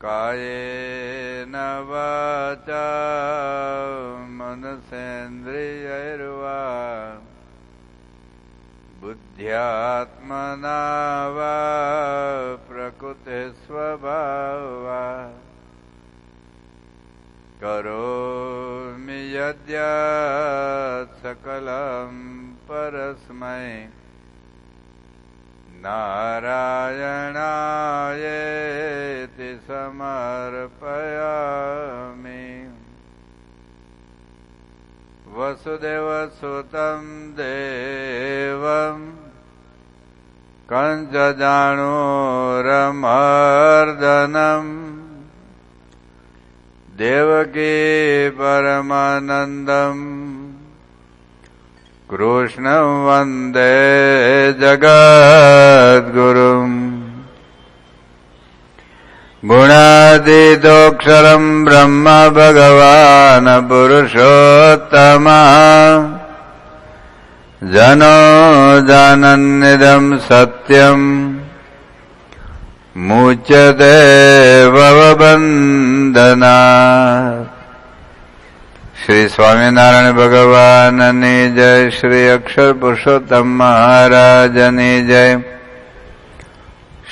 કાયેન વાચા મનસેન્દ્રિયૈર્વા બુદ્ધ્યાત્મના વા પ્રકૃતિ સ્વભાવા કરોમિ યદ્યત સકલં પરસ્મૈ નારાયણાયેતિ સમર્પયામિ. વસુદેવસુતં દેવં કંસજાણૂરમર્દનમ દેવકી પરમાનંદમ કૃષ્ણં વંદે જગદ્ગુરુમ. ગુણાતીતોક્ષરં બ્રહ્મ ભગવાન પુરુષોત્તમઃ જનો જાનન્નિદં સત્યં મુચ્યતે ભવબંધનાत्. શ્રી સ્વામિનારાયણ ભગવાનની જય. શ્રી અક્ષર પુરુષોત્તમ મહારાજની જય.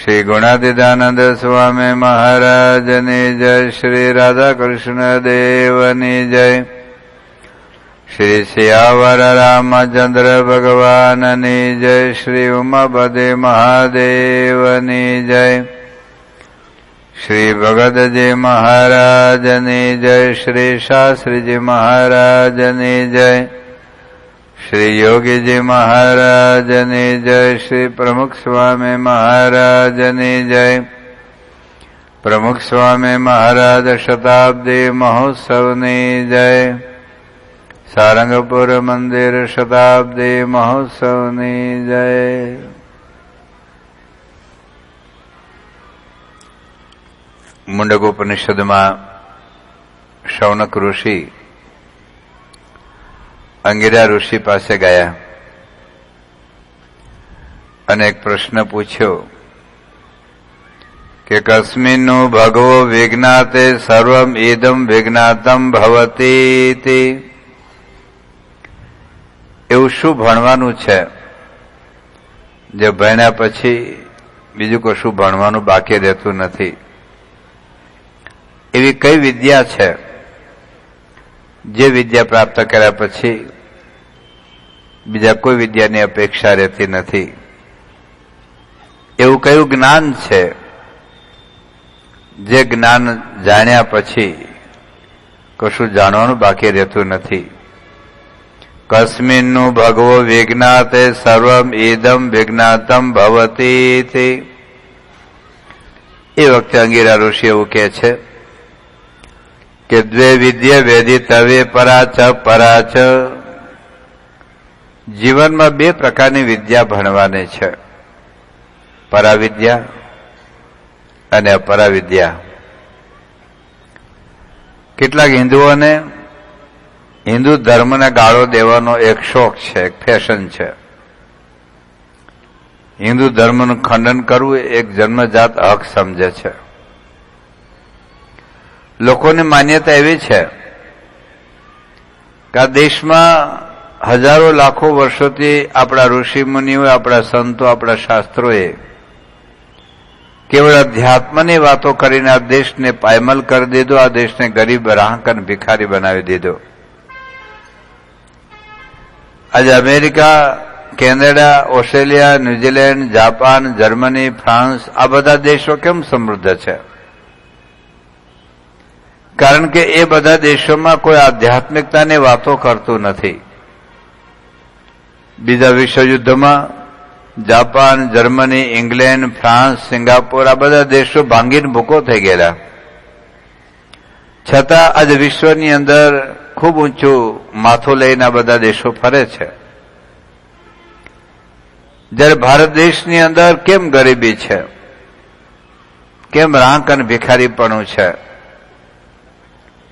શ્રી ગુણાતીતાનંદ સ્વામી મહારાજની જય. શ્રી રાધાકૃષ્ણ દેવની જય. શ્રી સિયાવર રામચંદ્ર ભગવાનની જય. શ્રી ઉમાપતિ મહાદેવની જય. શ્રી ભગતજી મહારાજની જય. શ્રી શાસ્ત્રીજી મહારાજની જય. શ્રી યોગીજી મહારાજની જય. શ્રી પ્રમુખ સ્વામી મહારાજની જય. પ્રમુખ સ્વામી મહારાજ શતાબ્દી મહોત્સવની જય. સારંગપુર મંદિર શતાબ્દી મહોત્સવની જય. મુંડક ઉપનિષદમાં શૌનક ઋષિ અંગિરા ઋષિ પાસે ગયા અને એક પ્રશ્ન પૂછ્યો કે કસ્મિન્નું ભગવો વિજ્ઞાતે સર્વમ ઇદમ વિજ્ઞાતમ ભવતી. એવું શું ભણવાનું છે જે ભણ્યા પછી બીજું કશું ભણવાનું બાકી રહેતું નથી? એવી કઈ વિદ્યા છે જે વિદ્યા પ્રાપ્ત કર્યા પછી બીજા કોઈ વિદ્યાની અપેક્ષા રહેતી નથી? એવું કયું જ્ઞાન છે જે જ્ઞાન જાણ્યા પછી કશું જાણવાનું બાકી રહેતું નથી? કસ્મિન્નું ભગવો વિજ્ઞાતે સર્વમ ઇદમ વિજ્ઞાતમ ભવતી. એ વખતે અંગિરા ઋષિ એવું કહે છે કે દ્વે વિદ્યા વેદિતવ્ય પરાચ પરાચ. જીવનમાં બે પ્રકારની વિદ્યા ભણવાની છે, પરાવિદ્યા અને અપરાવિદ્યા. કેટલાક હિન્દુઓને હિન્દુ ધર્મને ગાળો દેવાનો એક શોખ છે, એક ફેશન છે. હિન્દુ ધર્મનું ખંડન કરવું એક જન્મજાત હક સમજે છે. લોકોની માન્યતા એવી છે કે આ દેશમાં હજારો લાખો વર્ષોથી આપણા ઋષિ મુનિઓ, આપણા સંતો, આપણા શાસ્ત્રોએ કેવળ અધ્યાત્મની વાતો કરીને આ દેશને પાયમલ કરી દીધો, આ દેશને ગરીબ, રાહક અને ભિખારી બનાવી દીધો. આજે America, Canada, Australia, New Zealand, Japan, Germany, France આ બધા દેશો કેમ સમૃદ્ધ છે? કારણ કે એ બધા દેશોમાં કોઈ આધ્યાત્મિકતાની વાતો કરતું નથી. બીજા વિશ્વયુદ્ધમાં Japan, Germany, England, France, Singapore આ બધા દેશો ભાંગીને ભૂકો થઈ ગયેલા. છતાં આજે વિશ્વની અંદર ખૂબ ઊંચું માથું લઈને આ બધા દેશો ફરે છે. જ્યારે ભારત દેશની અંદર કેમ ગરીબી છે, કેમ રાંક અને ભિખારીપણું છે?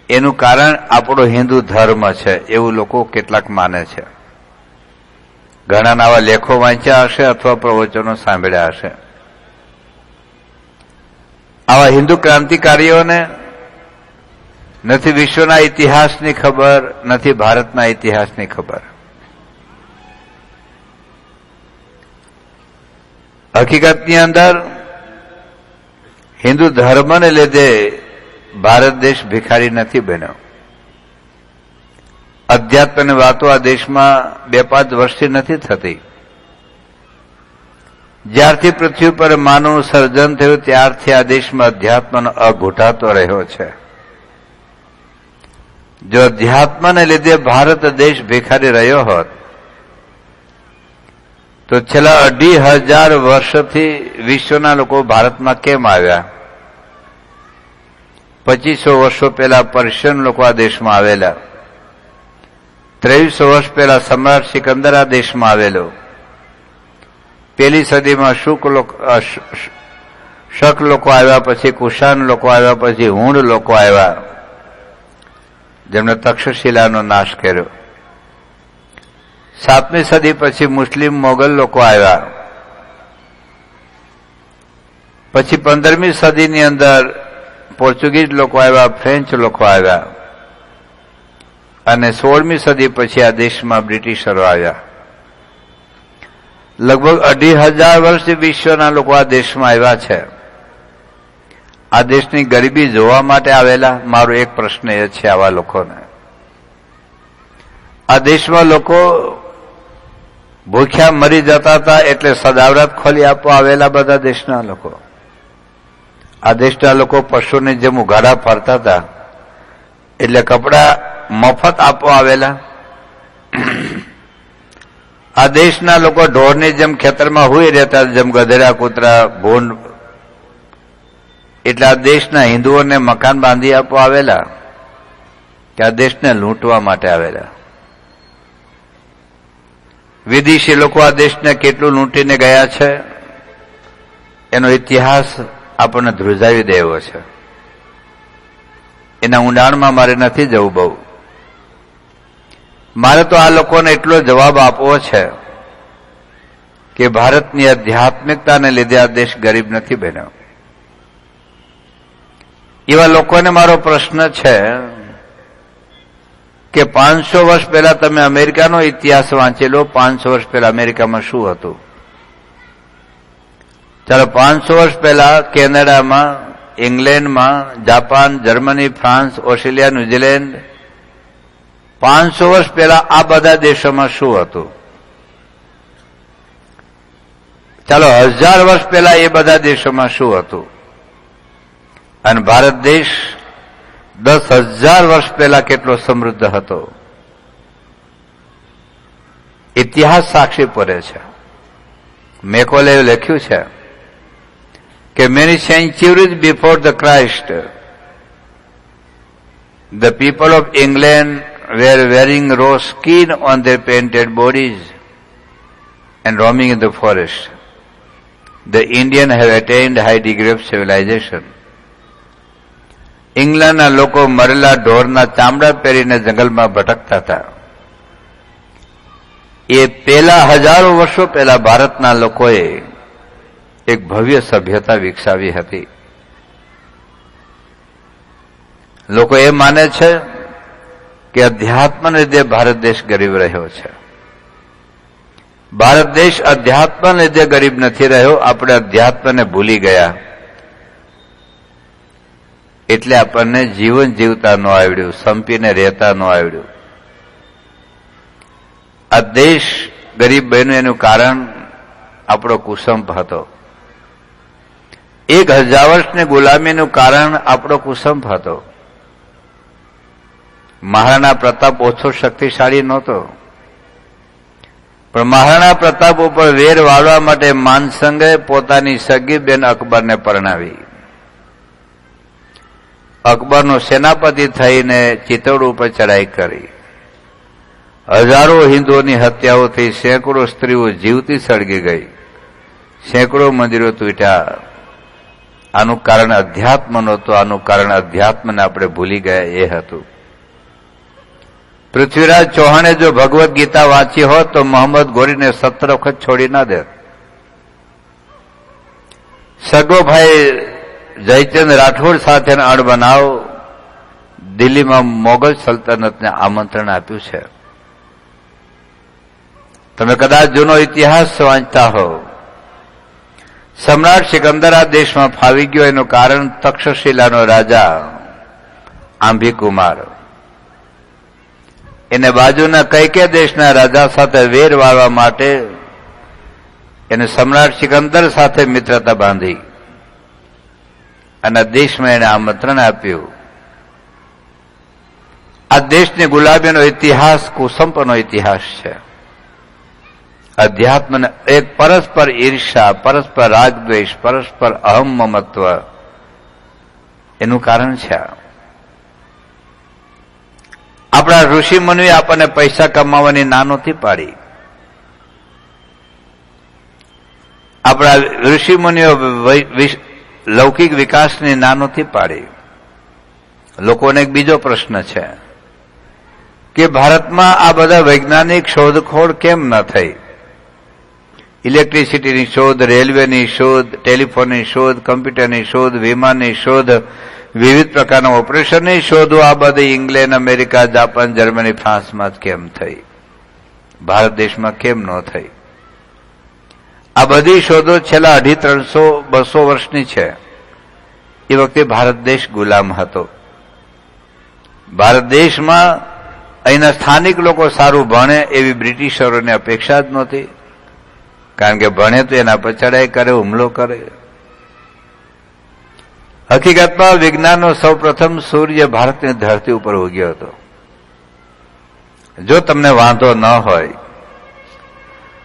એનું કારણ આપણો હિન્દુ ધર્મ છે એવું લોકો કેટલાક માને છે. ઘણા નવા લેખો વાંચ્યા હશે અથવા પ્રવચનો સાંભળ્યા હશે. આવા હિન્દુ ક્રાંતિકારીઓને નથી વિશ્વના ઇતિહાસની ખબર, નથી ભારતના ઇતિહાસની ખબર. હકીકતની અંદર હિન્દુ ધર્મને લીધે ભારત દેશ ભિખારી નથી બન્યો. અધ્યાત્મની વાતો આ દેશમાં 2-5 વર્ષથી નથી થતી. જ્યારથી પૃથ્વી પર માનવનું સર્જન થયું ત્યારથી આ દેશમાં અધ્યાત્મનો અઘૂંટાતો રહ્યો છે. જો અધ્યાત્મને લીધે ભારત દેશ ભિખારી રહ્યો હોત તો છેલ્લા 2500 વર્ષથી વિશ્વના લોકો ભારતમાં કેમ આવ્યા? 2500 વર્ષો પહેલા પર્શિયન લોકો આ દેશમાં આવેલા. 2300 વર્ષ પહેલા સમ્રાટ સિકંદર આ દેશમાં આવેલો. પહેલી સદીમાં શક લોકો આવ્યા, પછી કુષાણ લોકો આવ્યા, પછી હુણ લોકો આવ્યા, જેમણે તક્ષશિલાનો નાશ કર્યો. 7મી સદી પછી મુસ્લિમ મોગલ લોકો આવ્યા. પછી 15મી સદીની અંદર પોર્ચુગીઝ લોકો આવ્યા, ફ્રેન્ચ લોકો આવ્યા, અને 16મી સદી પછી આ દેશમાં બ્રિટિશરો આવ્યા. લગભગ 2500 વર્ષથી વિશ્વના લોકો આ દેશમાં આવ્યા છે. આ દેશની ગરીબી જોવા માટે આવેલા? મારો એક પ્રશ્ન એ છે આવા લોકોને. આ દેશમાં લોકો ભૂખ્યા મરી જતા હતા એટલે સદાવ્રત ખોલી આપવા આવેલા બધા દેશના લોકો. આ દેશના લોકો પશુની જેમ ઉઘાડા ફરતા હતા એટલે કપડા મફત આપવા આવેલા. આ દેશના લોકો ઢોરની જેમ ખેતરમાં હુઈ રહેતા, જેમ ગધેડા, કૂતરા, ભૂંડ, એટલે આ દેશના હિન્દુઓને મકાન બાંધી આપવા આવેલા કે આ દેશને લૂંટવા માટે આવેલા? વિદેશી લોકો આ દેશને કેટલું લૂંટીને ગયા છે એનો ઇતિહાસ આપણને ધ્રુજાવી દેવો છે. એના ઊંડાણમાં મારે નથી જવું બહુ. મારે તો આ લોકોને એટલો જવાબ આપવો છે કે ભારતની આધ્યાત્મિકતાને લીધે આ દેશ ગરીબ નથી બન્યો. એવા લોકોને મારો પ્રશ્ન છે કે 500 વર્ષ પહેલા તમે અમેરિકાનો ઇતિહાસ વાંચી લો. 500 વર્ષ પહેલા અમેરિકામાં શું હતું? ચાલો, 500 વર્ષ પહેલા કેનેડામાં, ઇંગ્લેન્ડમાં, Japan, Germany, France, Australia, New Zealand, 500 વર્ષ પહેલા આ બધા દેશોમાં શું હતું? ચાલો, 1000 વર્ષ પહેલા એ બધા દેશોમાં શું હતું? અને ભારત દેશ 10,000 વર્ષ પહેલા કેટલો સમૃદ્ધ હતો? ઇતિહાસ સાક્ષી પડે છે. મેકોલે લખ્યું છે કે many centuries before the Christ, the people of England were wearing raw skin on their painted bodies and roaming in the forest. The Indian have attained high degree of civilization. ઇંગ્લેન્ડના લોકો મરેલા ઢોરના ચામડા પહેરીને જંગલમાં ભટકતા હતા. એ પહેલા હજારો વર્ષો પહેલા ભારતના લોકોએ એક ભવ્ય સભ્યતા વિકસાવી હતી. લોકો એ માને છે કે અધ્યાત્મને લીધે ભારત દેશ ગરીબ રહ્યો છે. ભારત દેશ અધ્યાત્મને લીધે ગરીબ નથી રહ્યો. આપણે અધ્યાત્મને ભૂલી ગયા એટલે આપણને જીવન જીવતા ન આવડ્યું, સંપીને રહેતા ન આવડ્યું. આ દેશ ગરીબ બન્યું એનું કારણ આપણો કુસંપ હતો. 1000 વર્ષની ગુલામીનું કારણ આપણો કુસંપ હતો. મહારાણા પ્રતાપ ઓછો શક્તિશાળી નહોતો, પણ મહારાણા પ્રતાપ ઉપર વેર વાળવા માટે માનસંગે પોતાની સગી બેન અકબરને પરણાવી. અકબરનો સેનાપતિ થઈને ચિત્તોડ ઉપર ચડાઈ કરી. હજારો હિન્દુઓની હત્યાઓ થઈ, સેંકડો સ્ત્રીઓ જીવતી સળગી ગઈ, સેંકડો મંદિરો તૂટ્યા. આનું કારણ અધ્યાત્મ નહોતું, આનું કારણ અધ્યાત્મને આપણે ભૂલી ગયા એ હતું. પૃથ્વીરાજ ચૌહાણે જો ભગવદ્ ગીતા વાંચી હોત તો મોહમ્મદ ગોરીને 17 વખત છોડી ના દે. સગો ભાઈ જયચંદ રાઠોડ સાથે અણબનાવ દિલ્હીમાં મોગલ સલ્તનતને આમંત્રણ આપ્યું છે. તમે કદાચ જૂનો ઇતિહાસ વાંચતા હો. સમ્રાટ સિકંદર આ દેશમાં ફાવી ગયો એનું કારણ તક્ષશિલાનો રાજા આંભીકુમાર એને બાજુના કૈકે દેશના રાજા સાથે વેર વાળવા માટે એને સમ્રાટ સિકંદર સાથે મિત્રતા બાંધી અને દેશમાં એને આમંત્રણ આપ્યું. આ દેશની ગુલામીનો ઇતિહાસ કુસંપનો ઇતિહાસ છે. અધ્યાત્મને એક પરસ્પર ઈર્ષા, પરસ્પર રાગદ્વેષ, પરસ્પર અહમ મમત્વ એનું કારણ છે. આપણા ઋષિ મુનિએ આપણને પૈસા કમાવાની ના નહોતી પાડી. આપણા ઋષિ મુનિઓ લૌકિક વિકાસની ના નહોતી પાડી. લોકોને એક બીજો પ્રશ્ન છે કે ભારતમાં આ બધા વૈજ્ઞાનિક શોધખોળ કેમ ન થઈ? ઇલેક્ટ્રિસિટીની શોધ, રેલવેની શોધ, ટેલિફોનની શોધ, કમ્પ્યુટરની શોધ, વિમાનની શોધ, વિવિધ પ્રકારના ઓપરેશનની શોધો આ બધી ઇંગ્લેન્ડ, અમેરિકા, જાપાન, જર્મની, ફ્રાન્સમાં જ કેમ થઈ? ભારત દેશમાં કેમ ન થઈ? આ બધી શોધો છેલ્લા 250-300 વર્ષની છે. એ વખતે ભારત દેશ ગુલામ હતો. ભારત દેશમાં અહીંના સ્થાનિક લોકો સારું ભણે એવી બ્રિટિશરોને અપેક્ષા જ નહોતી. કારણ કે ભણે તો એના પર ચડાઈ કરે, હુમલો કરે. હકીકતમાં વિજ્ઞાનનો સૌપ્રથમ સૂર્ય ભારતની ધરતી ઉપર ઉગ્યો હતો. જો તમને વાંધો ન હોય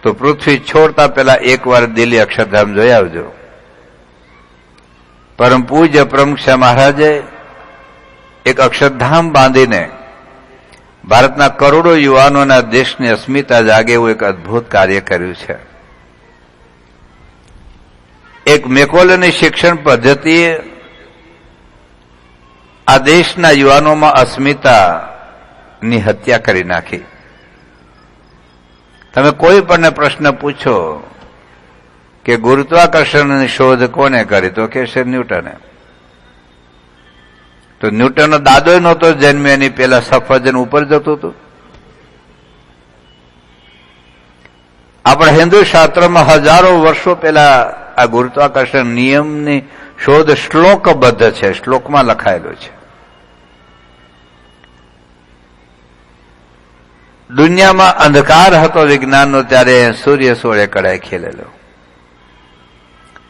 તો પૃથ્વી છોડતા પહેલા એકવાર દિલ્હી અક્ષરધામ જોઈ આવજો. પરમ પૂજ્ય પ્રમુખશા મહારાજે એક અક્ષરધામ બાંધીને ભારતના કરોડો યુવાનોના દેશની અસ્મિતા જાગે એવું એક અદભુત કાર્ય કર્યું છે. એક મેકોલેની શિક્ષણ પદ્ધતિએ આ દેશના યુવાનોમાં અસ્મિતાની હત્યા કરી નાખી. તમે કોઈ પણ પ્રશ્ન પૂછો કે ગુરુત્વાકર્ષણની શોધ કોને કરી, તો કહેશે ન્યૂટને. તો ન્યૂટનનો દાદો નહોતો જન્મ્યો એની પેલા સફરજન ઉપર જતું હતું. આપણા હિન્દુ શાસ્ત્રમાં હજારો વર્ષો પહેલા આ ગુરુત્વાકર્ષણ નિયમની શોધ શ્લોકબદ્ધ છે, શ્લોકમાં લખાયેલો છે. દુનિયામાં અંધકાર હતો વિજ્ઞાનનો ત્યારે સૂર્ય 16 કળાએ ખીલેલો.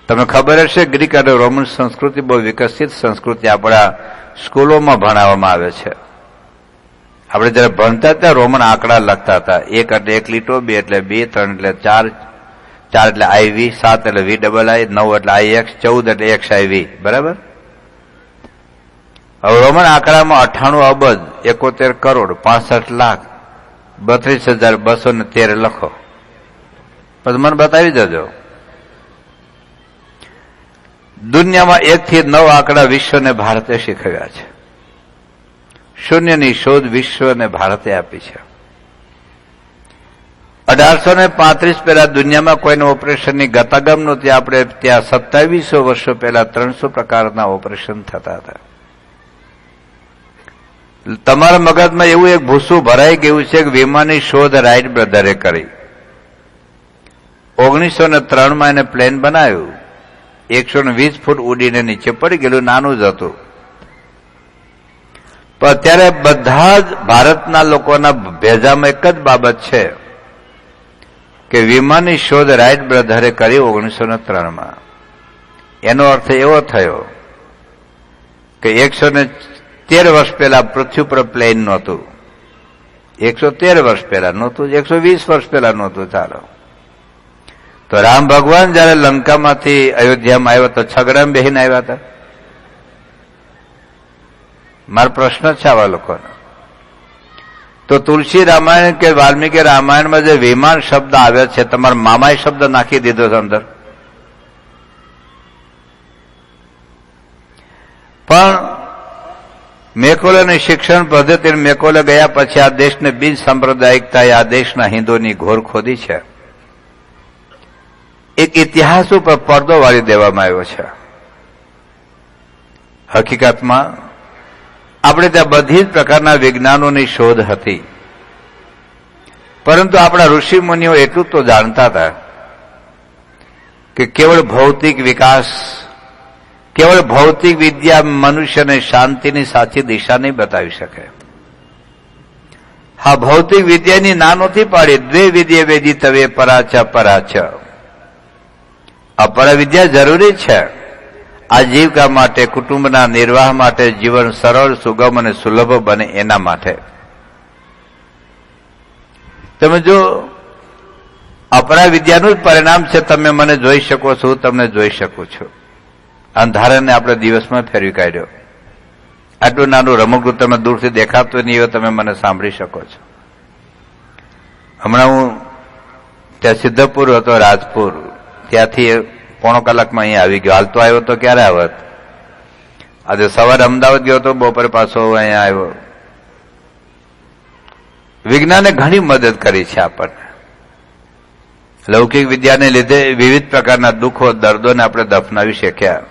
તમને ખબર હશે ગ્રીક અને રોમન સંસ્કૃતિ બહુ વિકસિત સંસ્કૃતિ આપણા સ્કૂલોમાં ભણાવવામાં આવે છે. આપણે જયારે ભણતા હતા રોમન આંકડા લખતા હતા. 1 એટલે 1 લીટો, 2 એટલે 2, 3 એટલે 4, 4 એટલે IV, 7 એટલે VII, 9 એટલે IX, 14 એટલે XIV. બરાબર? હવે રોમન આંકડામાં 98 અબજ 71 કરોડ 65 લાખ 32,213 લખો, પછી મને બતાવી દેજો. દુનિયામાં 1 થી 9 આંકડા વિશ્વને ભારતે શીખવ્યા છે. શૂન્યની શોધ વિશ્વને ભારતે આપી છે. 1835 પહેલા દુનિયામાં કોઈના ઓપરેશનની ગતાગમ નહોતી. આપણે ત્યાં 2700 વર્ષો પહેલા 300 પ્રકારના ઓપરેશન થતા હતા. તમારા મગજમાં એવું એક ભૂસું ભરાઈ ગયું છે કે વિમાનની શોધ રાઇટ બ્રધરે કરી. 1903માં એને પ્લેન બનાવ્યું. 120 ફૂટ ઉડીને નીચે પડી ગયેલું, નાનું જ હતું. પણ અત્યારે બધા જ ભારતના લોકોના ભેજામાં એક જ બાબત છે કે વિમાનની શોધ રાઇટ બ્રધરે કરી 1903માં. એનો અર્થ એવો થયો કે 113 વર્ષ પહેલા પૃથ્વી પર પ્લેન નહોતું. 113 વર્ષ પહેલા નહોતું, 120 વર્ષ પહેલા નહોતું. ચાલો, તો રામ ભગવાન જયારે લંકામાંથી અયોધ્યામાં આવ્યા તો છગડામાં બેહીને આવ્યા હતા. મારો પ્રશ્ન છે આવા લોકોનો. તો તુલસી રામાયણ કે વાલ્મીકી રામાયણમાં જે વિમાન શબ્દ આવ્યો છે, તમારા મામાએ શબ્દ નાખી દીધો છે અંદર. પણ મેકોલેની શિક્ષણ પદ્ધતિ મેકોલે ગયા પછી આ દેશને બિન સાંપ્રદાયિકતાએ આ દેશના હિન્દુઓની ઘોર ખોદી છે. એક ઇતિહાસ ઉપર પડદો વાળી દેવામાં આવ્યો છે. હકીકતમાં આપણે ત્યાં બધી જ પ્રકારના વિજ્ઞાનોની શોધ હતી, પરંતુ આપણા ઋષિ મુનિઓ એટલું તો જાણતા હતા કે કેવળ ભૌતિક વિકાસ, કેવળ ભૌતિક વિદ્યા મનુષ્યને શાંતિની સાચી દિશા નહીં બતાવી શકે. હા, ભૌતિક વિદ્યાની ના નથી પાડી, દ્વે વિદ્યા વેદી તવે પરાચ પરાચ. અપરા વિદ્યા જરૂરી છે આજીવિકા માટે, કુટુંબના નિર્વાહ માટે, જીવન સરળ, સુગમ અને સુલભ બને એના માટે. તમે જો અપરા વિદ્યાનું જ પરિણામ છે, તમે મને જોઈ શકો છો, હું તમને જોઈ શકું છું. અંધારાને આપણે દિવસમાં ફેરવી કાઢ્યો. આટલું નાનું રમકડું તમે દૂરથી દેખાતું નહીં એવું તમે મને સાંભળી શકો છો. હમણાં હું ત્યાં સિદ્ધપુર હતો, રાજપુર, ત્યાંથી પોણો કલાકમાં અહીંયા આવી ગયો. હાલ તો આવ્યો તો ક્યારે આવત? આજે સવારે અમદાવાદ ગયો તો બપોરે પાછો અહીંયા આવ્યો. વિજ્ઞાને ઘણી મદદ કરી છે આપણને. લૌકિક વિદ્યાને લીધે વિવિધ પ્રકારના દુઃખો, દર્દોને આપણે દફનાવી શક્યા,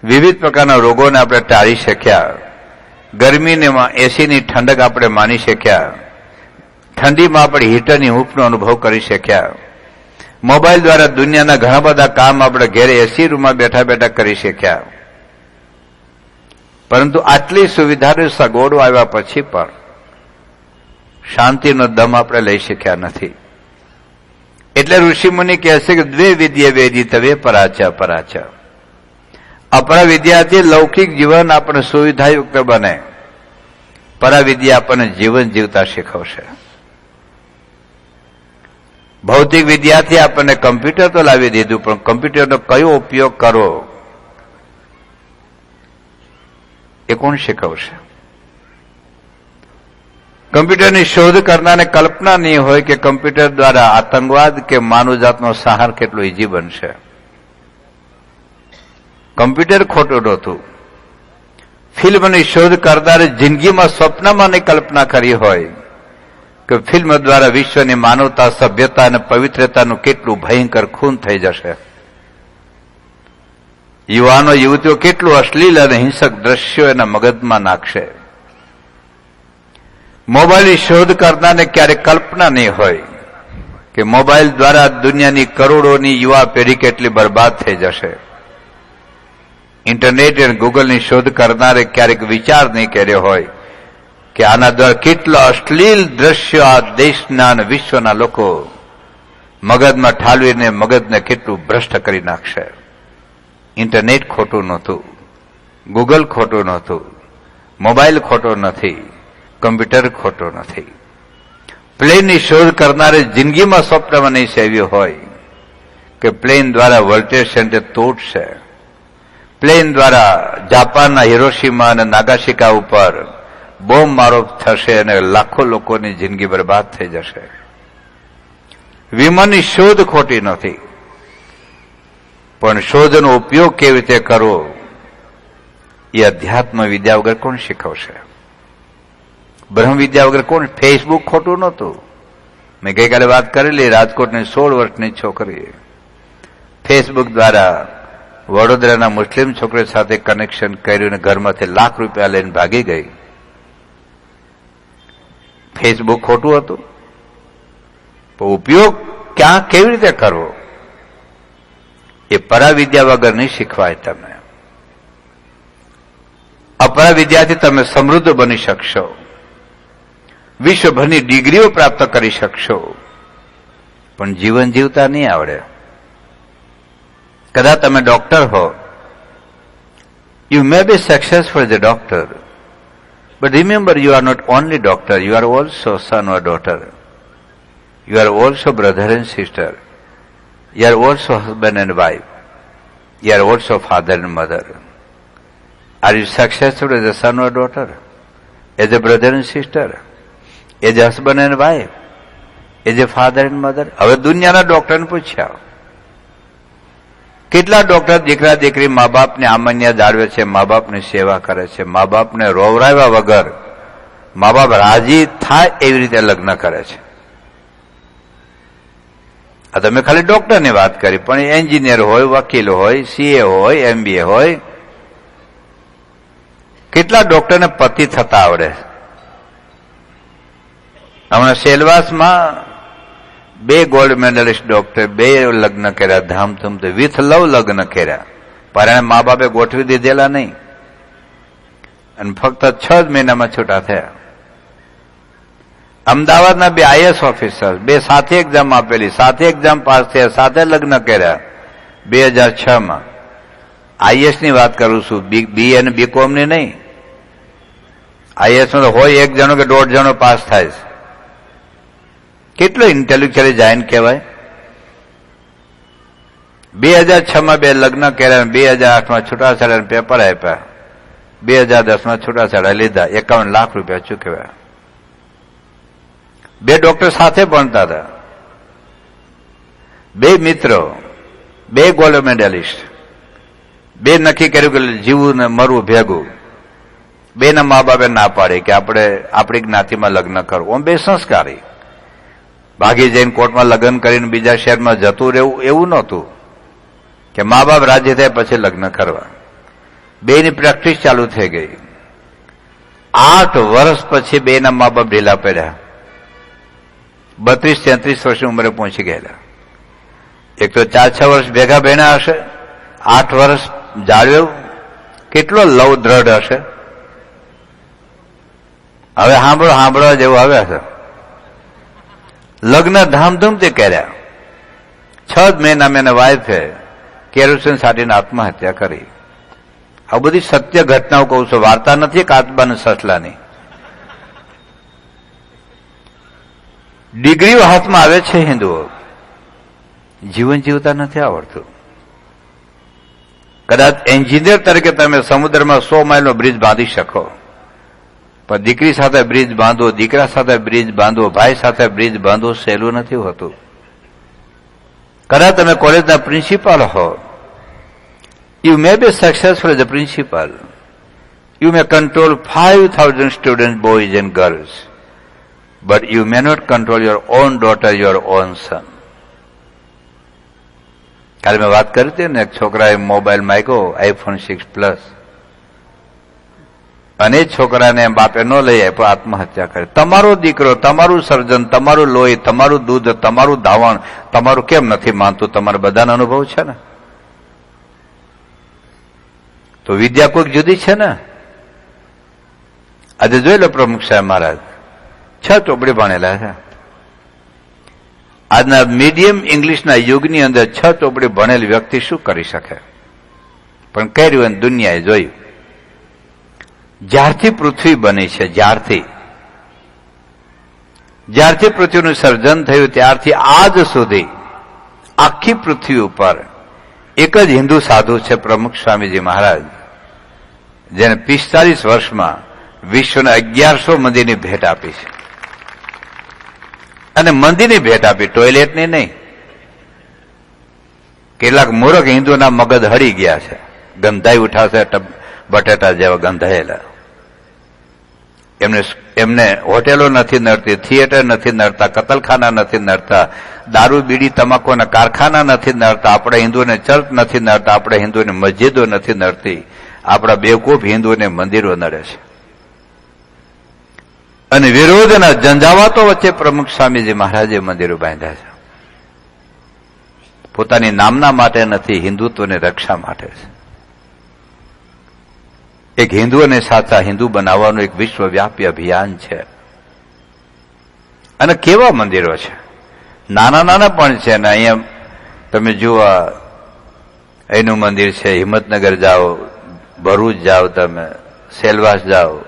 વિવિધ પ્રકારના રોગોને આપણે ટાળી શક્યા, ગરમીને એસીની ઠંડક આપણે માણી શક્યા, ઠંડીમાં આપણે હીટરની હૂંફનો અનુભવ કરી શક્યા. મોબાઈલ દ્વારા દુનિયાના ઘણા બધા કામ આપણે ઘેરે એસી રૂમમાં બેઠા બેઠા કરી શક્યા. પરંતુ આટલી સુવિધાની સગવડો આવ્યા પછી પણ શાંતિનો દમ આપણે લઈ શક્યા નથી. એટલે ઋષિમુનિ કહે છે કે દ્વે વિદ્યા વેદી તવે પરાચ પરાચ. અપરા વિદ્યાથી લૌકિક જીવન આપણે સુવિધાયુક્ત બને, પરાવિદ્યા આપણને જીવન જીવતા શીખવશે. ભૌતિક વિદ્યાથી આપણને કમ્પ્યુટર તો લાવી દીધું, પણ કમ્પ્યુટરનો કયો ઉપયોગ કરવો એ કોણ શીખવશે? કમ્પ્યુટરની શોધ કરનારને કલ્પના નહીં હોય કે કમ્પ્યુટર દ્વારા આતંકવાદ કે માનવજાતનો સંહાર કેટલો ઈજી બનશે. કમ્પ્યુટર ખોટું નહોતું. ફિલ્મની શોધ કરનારે જિંદગીમાં સ્વપ્નમાં નહીં કલ્પના કરી હોય કે ફિલ્મ દ્વારા વિશ્વની માનવતા, સભ્યતા અને પવિત્રતાનું કેટલું ભયંકર ખૂન થઈ જશે. યુવાનો યુવતીઓ કેટલું અશ્લીલ અને હિંસક દ્રશ્યો એના મગજમાં નાખશે. મોબાઈલની શોધ કરનારને ક્યારેક કલ્પના નહીં હોય કે મોબાઈલ દ્વારા દુનિયાની કરોડોની યુવા પેઢી કેટલી બરબાદ થઈ જશે. ઇન્ટરનેટ અને ગૂગલની શોધ કરનારે ક્યારેક વિચાર નહીં કર્યો હોય કે આના દ્વારા કેટલા અશ્લીલ દ્રશ્યો આ દેશના અને વિશ્વના લોકો મગજમાં ઠાલવીને મગજને કેટલું ભ્રષ્ટ કરી નાખશે. ઇન્ટરનેટ ખોટું નહોતું, ગૂગલ ખોટું નહોતું, મોબાઈલ ખોટો નથી, કમ્પ્યુટર ખોટો નથી. પ્લેનની શોધ કરનારે જિંદગીમાં સ્વપ્નમાં નહીં સેવ્યું હોય કે પ્લેન દ્વારા વર્લ્ડ ટ્રેડ સેન્ટર તોડશે, પ્લેન દ્વારા જાપાનના હિરોશીમા અને નાગાસાકી ઉપર બોમ્બ મારો થશે અને લાખો લોકોની જિંદગી બરબાદ થઈ જશે. વિમાનની શોધ ખોટી નથી, પણ શોધનો ઉપયોગ કેવી રીતે કરવો એ અધ્યાત્મ વિદ્યા વગર કોણ શીખવશે? બ્રહ્મ વિદ્યા વગર કોણ? ફેસબુક ખોટું નહોતું. મેં ગઈકાલે વાત કરેલી, રાજકોટની 16 વર્ષની છોકરી ફેસબુક દ્વારા વડોદરાના મુસ્લિમ છોકરી સાથે કનેક્શન કર્યું અને ઘરમાંથી લાખ રૂપિયા લઈને ભાગી ગઈ. ફેસબુક ખોટું હતું, પણ ઉપયોગ ક્યાં કેવી રીતે કરવો એ પરાવિદ્યા વગર નહીં શીખવાય. તમે અપરા વિદ્યાથી તમે સમૃદ્ધ બની શકશો, વિશ્વભરની ડિગ્રીઓ પ્રાપ્ત કરી શકશો, પણ જીવન જીવતા નહીં આવડે. કદાચ તમે ડોક્ટર હો, you may B successful as a doctor, but remember you are not only doctor, you are also son or daughter, you are also brother and sister, you are also husband and wife, you are also father and mother. Are you successful as a son or daughter, as a brother and sister, as a husband and wife, as a father and mother? હવે દુનિયાના ડોક્ટરને પૂછ્યા, કેટલા doctor દીકરા દીકરી મા બાપને આમન્યા જાળવે છે, મા બાપની સેવા કરે છે, મા બાપને રોવરાવ્યા વગર મા બાપ રાજી થાય એવી રીતે લગ્ન કરે છે. આ તમે ખાલી ડોક્ટરની વાત કરી, પણ એન્જિનિયર હોય, વકીલ હોય, સીએ હોય, એમબીએ હોય, કેટલા ડોક્ટરને પતિ થતા આવડે? હમણાં સેલવાસમાં 2 ગોલ્ડ મેડલિસ્ટ ડોક્ટર 2 લગ્ન કર્યા ધામધૂમથી, વિથ લવ લગ્ન કર્યા, પણ મા બાપે ગોઠવી દીધેલા નહીં અને ફક્ત 6 મહિનામાં છૂટા થયા. અમદાવાદના 2 આઈએસ ઓફિસર, 2 સાથે એક્ઝામ આપેલી, સાથે એક્ઝામ પાસ થયા, સાથે લગ્ન કર્યા 2006માં. આઈએસ ની વાત કરું છું, બી અને બીકોમ ની નહીં. આઈએસ નો હોય 1 જણો કે 1.5 જણો પાસ થાય છે. કેટલો ઇન્ટેલેક્ચ્યુઅલી જાયન્ટ કહેવાય. 2006માં 2 લગ્ન કર્યા, 2008માં છૂટાછેડા પેપર આપ્યા, 2010માં છૂટાછેડા લીધા, 51 લાખ રૂપિયા ચૂકવ્યા. 2 ડોક્ટર સાથે ભણતા હતા, 2 મિત્રો, 2 ગોલ્ડ મેડલિસ્ટ, 2 નક્કી કર્યું કે જીવવું ને મરવું ભેગું. 2 ના મા બાપે ના પાડે કે આપણે આપણી જ્ઞાતિમાં લગ્ન કરવું. 2 સંસ્કારી, ભાગી જઈને કોર્ટમાં લગ્ન કરીને બીજા શહેરમાં જતું રહેવું એવું નહોતું કે મા બાપ રાજી થાય પછી લગ્ન કરવા. 2 ની પ્રેક્ટિસ ચાલુ થઈ ગઈ. 8 વર્ષ પછી 2 ના મા બાપ ઢીલા પડ્યા, 32-33 વર્ષની ઉંમરે પહોંચી ગયેલા. એક તો 4-6 વર્ષ ભેગા ભેણા હશે, 8 વર્ષ જાળવ્યું, કેટલો લવ દ્રઢ હશે. હવે સાંભળવા જેવું હવે હશે. લગ્ન ધામધૂમથી કર્યા. 6 મહિનામાં એના વાઇફે કેરોસીન સાટીને આત્મહત્યા કરી. આ બધી સત્ય ઘટનાઓ કહું છું, વાર્તા નથી કાચબાને સસલાની. ડિગ્રીઓ હાથમાં આવે છે હિન્દુઓ, જીવન જીવતા નથી આવડતું. કદાચ એન્જિનિયર તરીકે તમે સમુદ્રમાં 100 માઇલનો બ્રિજ બાંધી શકો, પણ દીકરી સાથે બ્રિજ બાંધો, દીકરા સાથે બ્રિજ બાંધો, ભાઈ સાથે બ્રિજ બાંધો સહેલું નથી હોતું. કદાચ તમે કોલેજના પ્રિન્સિપાલ હો, you may B successful as a principal, you may control 5,000 student boys and girls, but you may not control your own daughter, your own son. કાલે મેં વાત કરી હતી ને, એક છોકરાએ મોબાઈલ માંગ્યો iPhone 6 Plus, અને છોકરાને બાપે ન લઈ આપ્યો, આત્મહત્યા કરી. તમારો દીકરો, તમારું સર્જન, તમારું લોહી, તમારું દૂધ, તમારું ધાવણ તમારું કેમ નથી માનતું? તમારા બધાનો અનુભવ છે ને. તો વિદ્યા કોઈક જુદી છે ને. આજે જોઈ લો પ્રમુખ સાહેબ મહારાજ 6 ચોપડી ભણેલા છે. આજના મીડિયમ ઇંગ્લિશના યુગની અંદર 6 ચોપડી ભણેલી વ્યક્તિ શું કરી શકે? પણ કર્યું અને દુનિયાએ જોયું. જ્યારથી પૃથ્વી બની છે, જ્યારથી પૃથ્વીનું સર્જન થયું ત્યારથી આજ સુધી આખી પૃથ્વી ઉપર એક જ હિન્દુ સાધુ છે, પ્રમુખ સ્વામીજી મહારાજ, જેને 45 વર્ષમાં વિશ્વના 1100 મંદિરની ભેટ આપી છે. અને મંદિરની ભેટ આપી, ટોયલેટની નહીં. કેટલાક મૂર્ખ હિન્દુના મગજ હળી ગયા છે, ગંધાઈ ઉઠાશે બટેટા જેવા ગંધાયેલા. એમને હોટેલો નથી નડતી, થિયેટર નથી નડતા, કતલખાના નથી નડતા, દારૂ બીડી તમાકુના કારખાના નથી નડતા, આપણા હિન્દુઓને ચર્ચ નથી નડતા, આપણા હિન્દુઓને મસ્જિદો નથી નડતી, આપણા બેવકૂફ હિન્દુઓને મંદિરો નડે છે. અને વિરોધના ઝંઝાવાતો વચ્ચે પ્રમુખ સ્વામીજી મહારાજે મંદિરો બાંધ્યા છે. પોતાની નામના માટે નથી, હિન્દુત્વની રક્ષા માટે છે. એક હિન્દુઓને સાચા હિન્દુ બનાવવાનું એક વિશ્વવ્યાપી અભિયાન છે. અને કેવા મંદિરો છે, નાના નાના પણ છે ને. અહીંયા તમે જુઓ, એનું મંદિર છે, હિંમતનગર જાઓ, ભરૂચ જાઓ, તમે સેલવાસ જાઓ,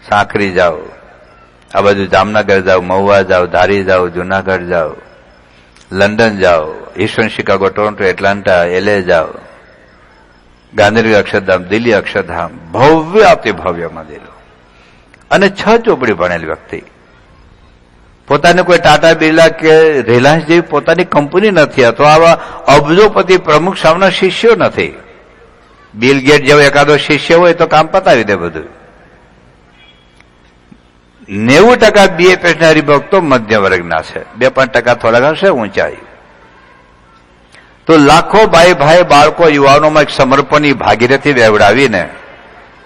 સાંકરી જાઓ, આ બાજુ જામનગર જાઓ, મહુવા જાઓ, ધારી જાઓ, જુનાગઢ જાઓ, લંડન જાઓ, eastern Chicago, Toronto, Atlanta, LA જાઓ, ગાંધીનગર અક્ષરધામ, દિલ્હી અક્ષરધામ, ભવ્ય અતિ ભવ્ય મંદિરો. અને 6 ચોપડી ભણેલી વ્યક્તિ, પોતાને કોઈ ટાટા બિરલા કે રિલાયન્સ જેવી પોતાની કંપની નથી, અથવા આવા અબજોપતિ પ્રમુખ સામના શિષ્યો નથી. બિલ ગેટ જેવો એકાદો શિષ્ય હોય તો કામ પતાવી દે બધું. 90% BFS ના હરિભક્તો મધ્ય વર્ગના છે, 2-5% થોડાક હશે ઊંચાઈ. તો લાખો ભાઈ બાળકો યુવાનોમાં એક સમર્પણની ભાગીરથી વેવડાવીને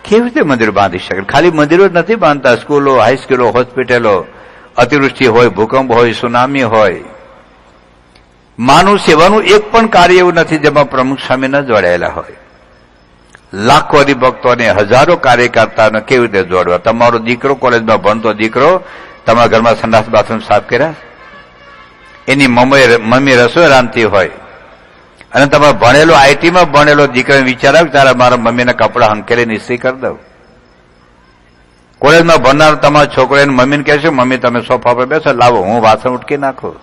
કેવી રીતે મંદિર બાંધી શકે? ખાલી મંદિરો જ નથી બાંધતા, સ્કૂલો, હાઈસ્કૂલો, હોસ્પિટલો, અતિવૃષ્ટિ હોય, ભૂકંપ હોય, સુનામી હોય. માનવ સેવાનું એક પણ કાર્ય એવું નથી જેમાં પ્રમુખ સ્વામી ન જોડાયેલા હોય. લાખો હરિભક્તોને, હજારો કાર્યકર્તાઓને કેવી રીતે જોડવા? તમારો દીકરો, કોલેજમાં ભણતો દીકરો તમારા ઘરમાં સંડાસ બાથરૂમ સાફ કર્યા? એની મમ્મી રસોઈ રાંધતી હોય અને તમે ભણેલો, આઈટીમાં ભણેલો દીકરાને વિચાર આવે તારા મારા મમ્મીના કપડા હંકેલીને ઇસ્ત્રી કરી દઉં. કોલેજમાં ભણનાર તમારા છોકરાને મમ્મીને કહેશે, મમ્મી તમે સોફા પર બેસો, લાવો હું વાસણ ઉટકી નાખું.